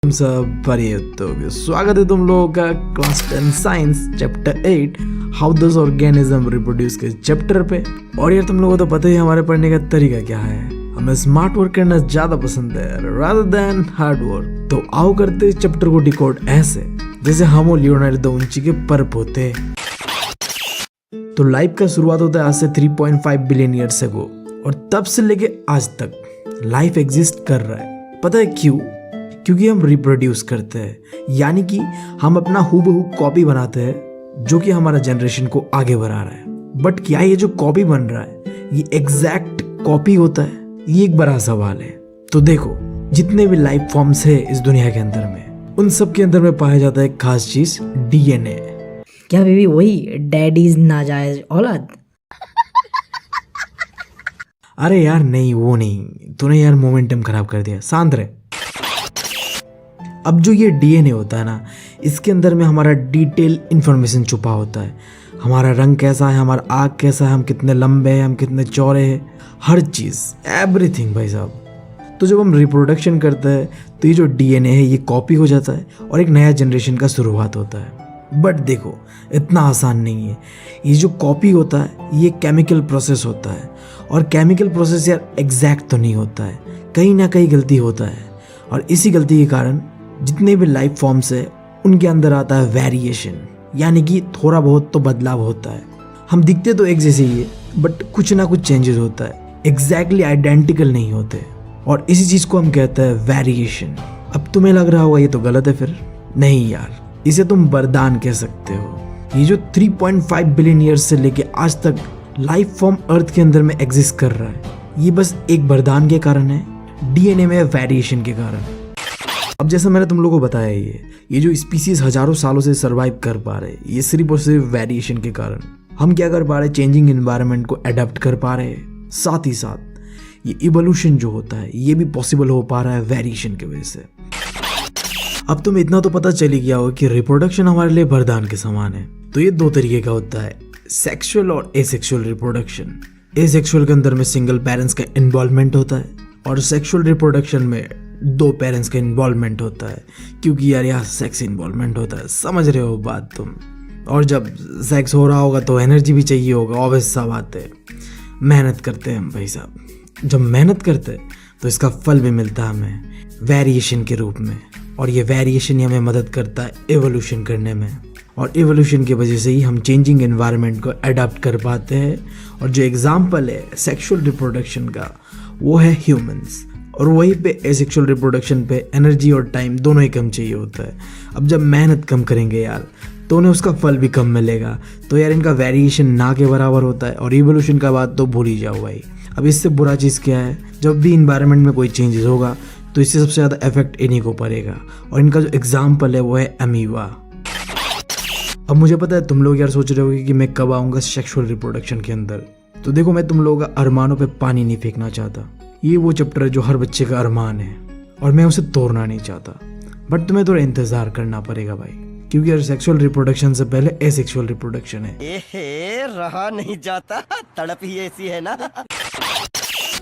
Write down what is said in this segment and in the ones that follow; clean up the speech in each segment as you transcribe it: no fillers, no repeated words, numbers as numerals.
सब बढ़िया तो स्वागत है तुम लोगों का class 10 science chapter 8 how does organism reproduce के चैप्टर पे। और यार तुम लोगों को तो पता ही हमारे पढ़ने का तरीका क्या है, हमें स्मार्ट वर्क करना ज्यादा पसंद है रादर देन हार्ड वर्क। तो आओ करते इस चैप्टर को डिकोड ऐसे जैसे हम और लियोनार्डो दा विंची के परप होते। तो लाइफ का शुरुआत होता है आज से 3.5 बिलियन ईयर्स अगो और तब से लेके आज तक लाइफ एग्जिस्ट कर रहा है। पता है क्यों? क्योंकि हम रिप्रोड्यूस करते हैं, यानी कि हम अपना हूबहू कॉपी बनाते हैं जो कि हमारा जनरेशन को आगे बढ़ा रहा है। बट क्या ये जो कॉपी बन रहा है ये एग्जैक्ट कॉपी होता है? ये एक बड़ा सवाल है। तो देखो, जितने भी लाइफ फॉर्म्स है इस दुनिया के अंदर में, उन सब के अंदर में पाया जाता है एक खास चीज, डीएनए। क्या बीबी वही डैडीज नाजायज औलाद? अरे यार नहीं, वो नहीं, तूने यार मोमेंटम खराब कर दिया, शांत रहे। अब जो ये डीएनए होता है ना, इसके अंदर में हमारा डिटेल इंफॉर्मेशन छुपा होता है। हमारा रंग कैसा है, हमारा आँख कैसा है, हम कितने लंबे हैं, हम कितने चौड़े हैं, हर चीज़, एवरीथिंग भाई साहब। तो जब हम रिप्रोडक्शन करते हैं तो ये जो डीएनए है ये कॉपी हो जाता है और एक नया जनरेशन का शुरुआत होता है। बट देखो, इतना आसान नहीं है। ये जो कॉपी होता है ये केमिकल प्रोसेस होता है, और केमिकल प्रोसेस यार एग्जैक्ट तो नहीं होता है, कहीं ना कहीं गलती होता है। और इसी गलती के कारण जितने भी लाइफ फॉर्म्स है उनके अंदर आता है वेरिएशन, यानी कि थोड़ा बहुत तो बदलाव होता है। हम दिखते तो एक जैसे ही है बट कुछ ना कुछ चेंजेस होता है, एग्जैक्टली आइडेंटिकल नहीं होते, और इसी चीज़ को हम कहते हैं वेरिएशन। अब तुम्हें लग रहा होगा ये तो गलत है, फिर नहीं यार, इसे तुम वरदान कह सकते हो। ये जो 3.5 बिलियन ईयर्स से लेके आज तक लाइफ फॉर्म अर्थ के अंदर में एग्जिस्ट कर रहा है, ये बस एक वरदान के कारण है, डीएनए में वेरिएशन के कारण। अब जैसा मैंने तुम लोगों को बताया, ये जो स्पीसीज हजारों सालों से सर्वाइव कर पा रहे, ये सिर्फ और सिर्फ वेरिएशन के कारण। हम क्या कर पा रहे, चेंजिंग एनवायरनमेंट को अडेप्ट कर पा रहे हैं। साथ ही साथ ये इवोल्यूशन जो होता है ये भी पॉसिबल हो पा रहा है वेरिएशन की वजह से। अब तुम्हें इतना तो पता चल ही गया होगा कि रिप्रोडक्शन हमारे लिए वरदान के समान है। तो ये दो तरीके का होता है, सेक्सुअल और एसेक्सुअल रिप्रोडक्शन। एसेक्सुअल के अंदर में सिंगल पेरेंट्स का इन्वॉल्वमेंट होता है, और सेक्सुअल रिप्रोडक्शन में दो पेरेंट्स का इन्वॉल्वमेंट होता है, क्योंकि यार यहाँ सेक्स इन्वॉल्वमेंट होता है, समझ रहे हो बात तुम। और जब सेक्स हो रहा होगा तो एनर्जी भी चाहिए होगा, ऑब्वियस सा बात है। मेहनत करते हैं हम भाई साहब, जब मेहनत करते हैं तो इसका फल भी मिलता है हमें वेरिएशन के रूप में, और ये वेरिएशन ही हमें मदद करता है एवोल्यूशन करने में, और एवोल्यूशन की वजह से ही हम चेंजिंग एनवायरनमेंट को अडॉप्ट कर पाते हैं। और जो एग्जाम्पल है सेक्सुअल रिप्रोडक्शन का वो है ह्यूमंस, और वहीं पे एसेक्सुअल रिप्रोडक्शन पे एनर्जी और टाइम दोनों ही कम चाहिए होता है। अब जब मेहनत कम करेंगे यार तो उन्हें उसका फल भी कम मिलेगा। तो यार इनका वेरिएशन ना के बराबर होता है, और इवोल्यूशन का बात तो भूल ही जाओ भाई। अब इससे बुरा चीज़ क्या है, जब भी इन्वायरमेंट में कोई चेंजेस होगा तो इससे सबसे ज़्यादा इफेक्ट इन्हीं को पड़ेगा, और इनका जो एग्जाम्पल है वो है अमीबा। अब मुझे पता है तुम लोग यार सोच रहे होगे कि मैं कब आऊँगा सेक्सुअल रिप्रोडक्शन के अंदर। तो देखो, मैं तुम लोगों का अरमानों पे पानी नहीं फेंकना चाहता। ये वो चैप्टर है जो हर बच्चे का अरमान है, और मैं उसे तोड़ना नहीं चाहता। बट तुम्हें थोड़ा इंतजार करना पड़ेगा भाई, क्योंकि यार सेक्सुअल रिप्रोडक्शन से पहले एसेक्सुअल रिप्रोडक्शन है। रहा नहीं जाता, तड़प ही ऐसी है ना।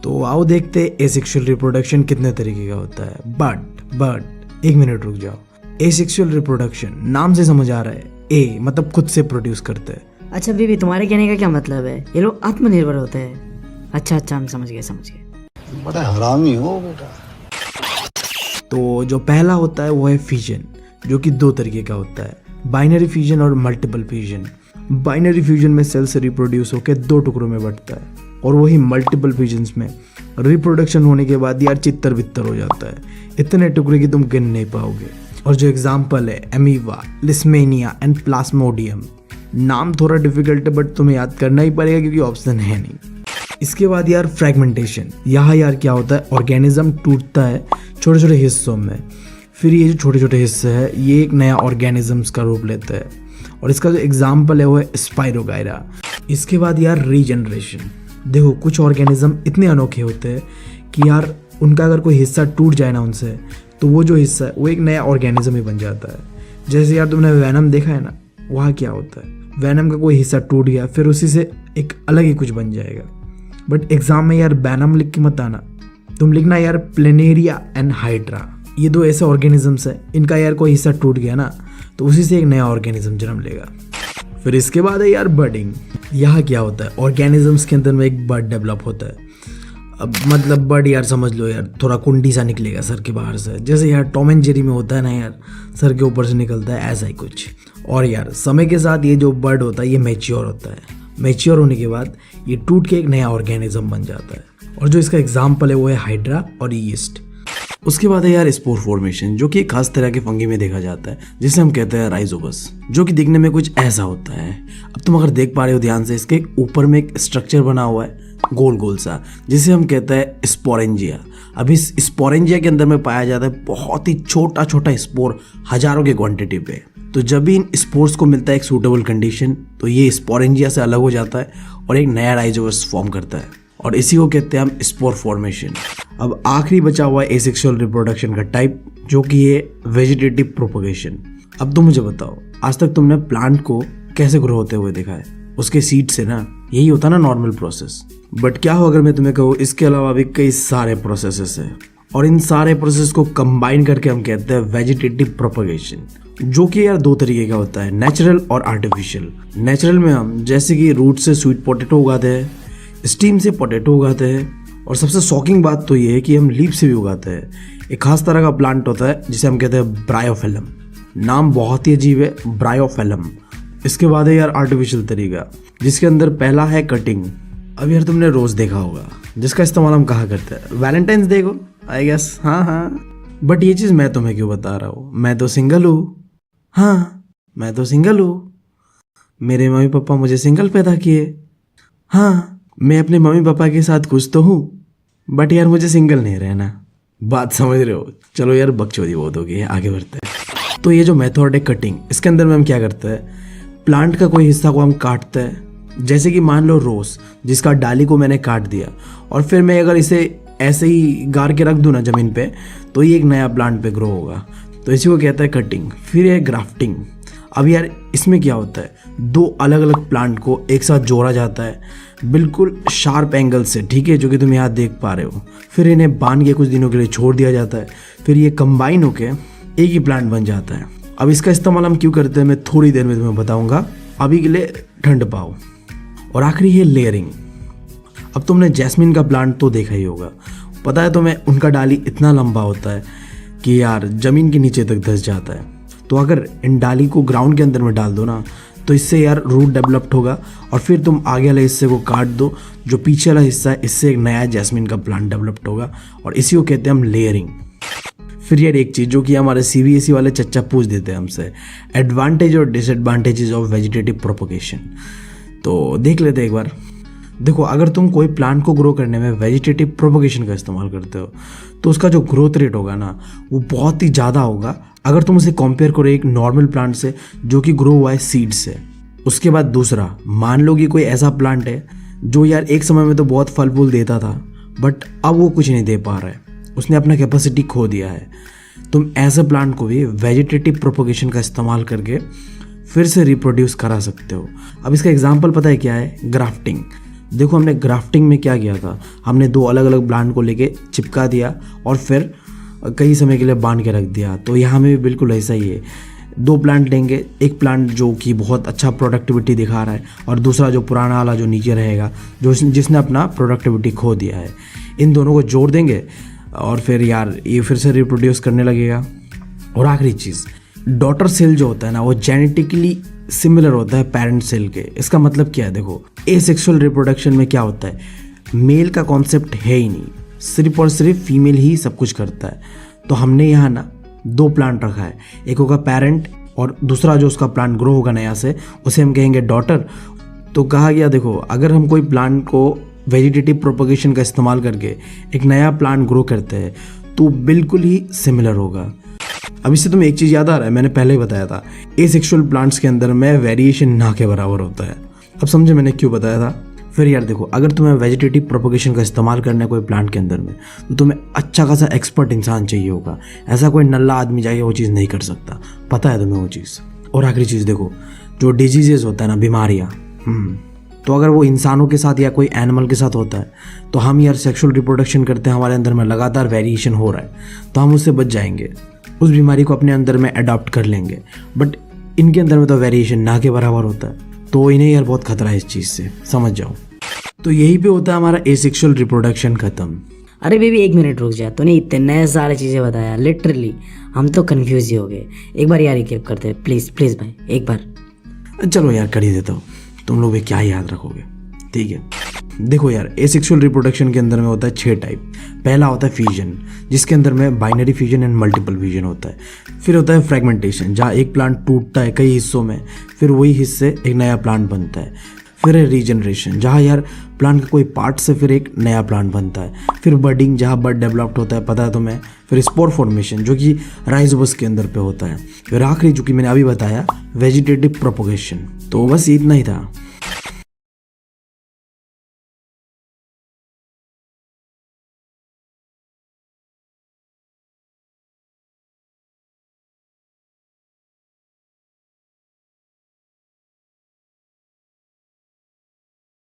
तो आओ देखते हैं एसेक्सुअल रिप्रोडक्शन कितने तरीके का होता है। बट एक मिनट रुक जाओ। एसेक्सुअल रिप्रोडक्शन नाम से समझ आ रहा है, ए मतलब खुद से प्रोड्यूस करते हैं। अच्छा बीबी, तुम्हारे कहने का क्या मतलब है? ये लोग आत्मनिर्भर होते हैं। अच्छा हम समझ गए। बड़ा हरामी हो बेटा। तो जो पहला होता है वो है फ्यूजन, जो कि दो तरीके का होता है, बाइनरी फ्यूजन और मल्टीपल फ्यूजन। बाइनरी फ्यूजन में सेल से रिप्रोड्यूस होकर दो टुकड़ों में बढ़ता है, और वही मल्टीपल फ्यूजन्स में रिप्रोडक्शन होने के बाद यार चित्तर बित्तर हो जाता है, इतने टुकड़े की तुम गिन नहीं पाओगे। और जो एग्जाम्पल है अमीबा, लिस्मेनिया एंड प्लाज्मोडियम। नाम थोड़ा डिफिकल्ट है बट तुम्हें याद करना ही पड़ेगा क्योंकि ऑप्शन है नहीं। इसके बाद यार फ्रेगमेंटेशन। यहाँ यार क्या होता है, ऑर्गेनिज्म टूटता है छोटे छोटे हिस्सों में, फिर ये जो छोटे छोटे हिस्से हैं ये एक नया ऑर्गेनिजम्स का रूप लेता है, और इसका जो एग्जाम्पल है वो है स्पाइरोगायरा। इसके बाद यार रीजनरेशन। देखो, कुछ ऑर्गेनिज्म इतने अनोखे होते हैं कि यार उनका अगर कोई हिस्सा टूट जाए ना उनसे, तो वो जो हिस्सा है वो एक नया ऑर्गेनिज्म ही बन जाता है। जैसे यार तुमने वेनम देखा है ना, वहाँ क्या होता है, वेनम का कोई हिस्सा टूट गया फिर उसी से एक अलग ही कुछ बन जाएगा। बट एग्जाम में यार वेनम लिख के मत आना, तुम लिखना यार प्लेनेरिया एंड हाइड्रा। ये दो ऐसे ऑर्गेनिजम्स है, इनका यार कोई हिस्सा टूट गया ना तो उसी से एक नया ऑर्गेनिज्म जन्म लेगा। फिर इसके बाद है यार बर्डिंग। यहाँ क्या होता है, ऑर्गेनिजम्स के अंदर में एक बर्ड डेवलप होता है। अब मतलब बर्ड यार समझ लो यार थोड़ा कुंडी सा निकलेगा सर के बाहर से, जैसे यार टॉम एंड जेरी में होता है ना यार, सर के ऊपर से निकलता है, ऐसा ही कुछ। और यार समय के साथ ये जो बर्ड होता है ये मैच्योर होता है। मैच्योर होने के बाद ये टूट के एक नया ऑर्गेनिज्म बन जाता है, और जो इसका एग्जाम्पल है वो है हाइड्रा और यीस्ट। उसके बाद है यार स्पोर फॉर्मेशन, जो कि एक खास तरह के फंगी में देखा जाता है, जिसे हम कहते हैं राइजोबस, जो कि दिखने में कुछ ऐसा होता है। अब तुम अगर देख पा रहे हो ध्यान से, इसके ऊपर में एक स्ट्रक्चर बना हुआ है गोल गोल सा, जिसे हम कहते हैं स्पोरेंजिया। अब इस स्पोरेंजिया के अंदर में पाया जाता है बहुत ही छोटा छोटा स्पोर, हजारों के क्वांटिटी पे। तो जब भी इन स्पोर्स को मिलता है एक सूटेबल कंडीशन, तो ये स्पोरेंजिया से अलग हो जाता है और एक नया राइजोबस फॉर्म करता है, और इसी को कहते हैं हम स्पोर फॉर्मेशन। अब आखिरी बचा हुआ है एसेक्सुअल रिप्रोडक्शन का टाइप, जो कि है वेजिटेटिव प्रोपगेशन। अब तुम मुझे बताओ, आज तक तुमने प्लांट को कैसे ग्रो होते हुए देखा है? उसके सीड से ना, यही होता ना नॉर्मल प्रोसेस। बट क्या हो अगर मैं तुम्हें कहूँ इसके अलावा भी कई सारे प्रोसेसेस है, और इन सारे प्रोसेस को कंबाइन करके हम कहते हैं वेजिटेटिव प्रोपगेशन, जो कि यार दो तरीके का होता है, नेचुरल और आर्टिफिशियल। नेचुरल में हम जैसे कि रूट से स्वीट पोटैटो उगाते हैं, स्टीम से पोटैटो उगाते हैं, और सबसे शॉकिंग बात तो ये है कि हम लीफ से भी उगाते हैं। एक खास तरह का प्लांट होता है जिसे हम कहते हैं ब्रायोफिलम। नाम बहुत ही अजीब है, ब्रायोफिलम। इसके बाद है यार आर्टिफिशियल तरीका, जिसके अंदर पहला है कटिंग। अब यार तुमने रोज देखा होगा, जिसका इस्तेमाल हम कहाँ करते हैं, वैलेंटाइंस डे को आई गेस। हाँ, बट ये चीज़ मैं तुम्हें क्यों बता रहा हूँ, मैं तो सिंगल हूँ। हाँ, मैं तो सिंगल हूँ, मेरे मम्मी पापा मुझे सिंगल पैदा किए। हाँ, मैं अपने मम्मी पापा के साथ खुश तो हूँ, बट यार मुझे सिंगल नहीं रहना। बात समझ रहे हो? चलो यार बकचोदी बहुत होगी, आगे बढ़ते हैं। तो ये जो मेथड है कटिंग, इसके अंदर में हम क्या करते हैं, प्लांट का कोई हिस्सा को हम काटते हैं। जैसे कि मान लो रोज, जिसका डाली को मैंने काट दिया, और फिर मैं अगर इसे ऐसे ही गाड़ के रख दूँ ना ज़मीन पे, तो ये एक नया प्लांट पे ग्रो होगा। तो इसी को कहते हैं कटिंग। फिर है ग्राफ्टिंग। अब यार इसमें क्या होता है, दो अलग अलग प्लांट को एक साथ जोड़ा जाता है बिल्कुल शार्प एंगल से, ठीक है, जो कि तुम यहाँ देख पा रहे हो। फिर इन्हें बांध के कुछ दिनों के लिए छोड़ दिया जाता है, फिर ये कंबाइन होके एक ही प्लांट बन जाता है। अब इसका इस्तेमाल हम क्यों करते हैं मैं थोड़ी देर में तुम्हें बताऊंगा, अभी के लिए ठंड पाओ। और आखिरी है लेयरिंग। अब तुमने जैस्मिन का प्लांट तो देखा ही होगा, पता है तुम्हें, उनका डाली इतना लंबा होता है कि यार ज़मीन के नीचे तक धंस जाता है। तो अगर इन डाली को ग्राउंड के अंदर में डाल दो ना, तो इससे यार रूट डेवलप्ड होगा, और फिर तुम आगे वाले हिस्से को काट दो, जो पीछे वाला हिस्सा है, इससे एक नया जैस्मिन का प्लांट डेवलप्ड होगा, और इसी को कहते हैं हम लेयरिंग। फिर यार एक चीज़ जो कि हमारे CBSE वाले चच्चा पूछ देते हैं हमसे, एडवांटेज और डिसएडवांटेजेस ऑफ वेजिटेटिव प्रोपगेशन। तो देख लेते हैं एक बार। देखो, अगर तुम कोई प्लांट को ग्रो करने में वेजिटेटिव प्रोपगेशन का इस्तेमाल करते हो, तो उसका जो ग्रोथ रेट होगा ना, वो बहुत ही ज़्यादा होगा अगर तुम उसे कंपेयर करो एक नॉर्मल प्लांट से जो कि ग्रो हुआ है सीड से। उसके बाद दूसरा, मान लो कि कोई ऐसा प्लांट है जो यार एक समय में तो बहुत फल फूल देता था, बट अब वो कुछ नहीं दे पा रहा है, उसने अपना कैपेसिटी खो दिया है। तुम ऐसे प्लांट को भी वेजिटेटिव प्रोपगेशन का इस्तेमाल करके फिर से रिप्रोड्यूस करा सकते हो। अब इसका एग्जाम्पल पता है क्या है, ग्राफ्टिंग। देखो, हमने ग्राफ्टिंग में क्या किया था, हमने दो अलग अलग प्लांट को लेके चिपका दिया और फिर कई समय के लिए बांध के रख दिया। तो यहाँ में भी बिल्कुल ऐसा ही है, दो प्लांट लेंगे, एक प्लांट जो कि बहुत अच्छा प्रोडक्टिविटी दिखा रहा है, और दूसरा जो पुराना वाला जो नीचे रहेगा, जो जिसने अपना प्रोडक्टिविटी खो दिया है। इन दोनों को जोड़ देंगे और फिर यार ये फिर से रिप्रोड्यूस करने लगेगा। और आखिरी चीज़, डॉटर सेल जो होता है ना, वो जेनेटिकली सिमिलर होता है पेरेंट सेल के। इसका मतलब क्या है, देखो, एसेक्सुअल रिप्रोडक्शन में क्या होता है, मेल का कॉन्सेप्ट है ही नहीं, सिर्फ और सिर्फ फीमेल ही सब कुछ करता है। तो हमने यहाँ ना दो प्लांट रखा है, एक होगा पेरेंट और दूसरा जो उसका प्लांट ग्रो होगा नया से, उसे हम कहेंगे डॉटर। तो कहा गया, देखो, अगर हम कोई प्लांट को वेजिटेटिव प्रोपगेशन का इस्तेमाल करके एक नया प्लांट ग्रो करते हैं, तो बिल्कुल ही सिमिलर होगा। अब इससे तुम्हें एक चीज़ याद आ रहा है, मैंने पहले ही बताया था, एसेक्सुअल प्लांट्स के अंदर में वेरिएशन ना के बराबर होता है। अब समझे मैंने क्यों बताया था। फिर यार देखो, अगर तुम्हें वेजिटेटिव प्रोपगेशन का इस्तेमाल करना है कोई प्लांट के अंदर में, तो तुम्हें अच्छा खासा एक्सपर्ट इंसान चाहिए होगा। ऐसा कोई नल्ला आदमी जाके वो चीज़ नहीं कर सकता, पता है तुम्हें वो चीज़। और आखिरी चीज़ देखो, जो डिजीजेस होता है ना, बीमारियाँ, तो अगर वो इंसानों के साथ या कोई एनिमल के साथ होता है तो हम यार सेक्सुअल रिप्रोडक्शन करते हैं, हमारे अंदर में लगातार वेरिएशन हो रहा है, तो हम उससे बच जाएंगे, उस बीमारी को अपने अंदर में अडॉप्ट कर लेंगे। बट इनके अंदर में तो वेरिएशन ना के बराबर होता है, तो इन्हें यार बहुत खतरा है इस चीज़ से, समझ जाओ। तो यही पे होता है हमारा एसेक्सुअल रिप्रोडक्शन खत्म। अरे बेबी 1 मिनट रुक जा, तूने इतने सारे चीज़ें बताया, लिटरली हम तो कंफ्यूज ही हो गए। एक बार यार रिकैप करते हैं प्लीज़ प्लीज़ भाई, एक बार। चलो यार कर ही देता हूँ, तुम लोग भी क्या याद रखोगे, ठीक है। देखो यार, एसेक्सुअल रिप्रोडक्शन के अंदर में होता है 6 टाइप। पहला होता है फ्यूजन, जिसके अंदर में binary fusion and multiple fusion होता है। फिर होता है फ्रेगमेंटेशन, जहाँ एक प्लांट टूटता है कई हिस्सों में, फिर वही हिस्से एक नया प्लांट बनता है। फिर है रीजनरेशन, जहाँ यार प्लांट के कोई पार्ट से फिर एक नया प्लांट बनता है। फिर बडिंग, जहाँ बड डेवलप्ड होता है, पता है तुम्हें। फिर स्पोर फॉर्मेशन, जो कि राइजोबस के अंदर पे होता है। फिर आखिरी जो कि मैंने अभी बताया, वेजिटेटिव प्रोपोगेशन। तो बस इतना ही था।